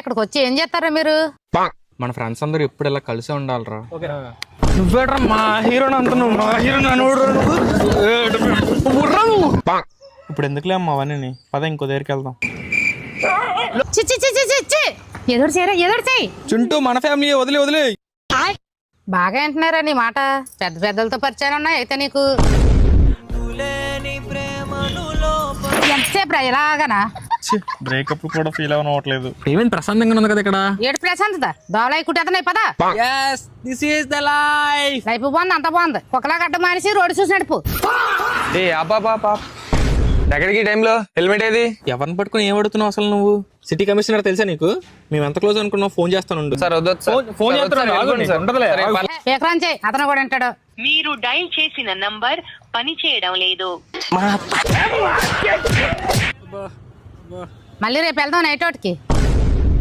ఇక్కడికి వచ్చి ఏం చేస్తారా మీరు? మన ఫ్రెండ్స్ అందరూ ఎప్పుడు ఇలా కలిసే ఉండాలిరా. నువ్వేట్రా మా హీరోని అంటున్నావు? మా హీరోని ఇప్పుడు ఎందుకులే అమ్మా అవన్నీ, పద ఇంకో దగ్గరికి వెళ్దాం. ఎదురు చేయరా, ఎదురు చేయి. చుంటూ మన ఫ్యామిలీ వదిలే బాగా అంటున్నారా నీ మాట? పెద్ద పెద్దలతో పరిచయాలు ఉన్నాయి అయితే నీకు. ఎంతసేపు రా ఇలాగనా? బ్రేకప్ కూడా ఫీల్ అవ్వట్లేదు. ఏమైంది? ప్రశాంతంగా ఉంది కదా ఇక్కడ. ఏడు ప్రశాంతత దోవలై కుట్టేతన్నాయి పదా. లైఫ్ బాగుంది, అంత బాగుంది. కుక్కలా గడ్డ మానేసి రోడ్డు చూసి నడుపు. ఎక్కడికి టైంలో హెల్మెట్ ఏది? ఎవరిని పట్టుకుని ఏం అడుగుతున్నావు అసలు నువ్వు? సిటీ కమిషనర్ తెలుసా నీకు? మేము ఎంత క్లోజ్ అనుకున్నావు? ఫోన్ చేస్తాను సార్ ఫోన్ చేస్తాను. అతను కూడా అంటాడు. మీరు డైల్ చేసిన నంబర్ పని చేయడం లేదు. మళ్ళీ రేపు వెళ్దాం నైట్ అవుట్కి.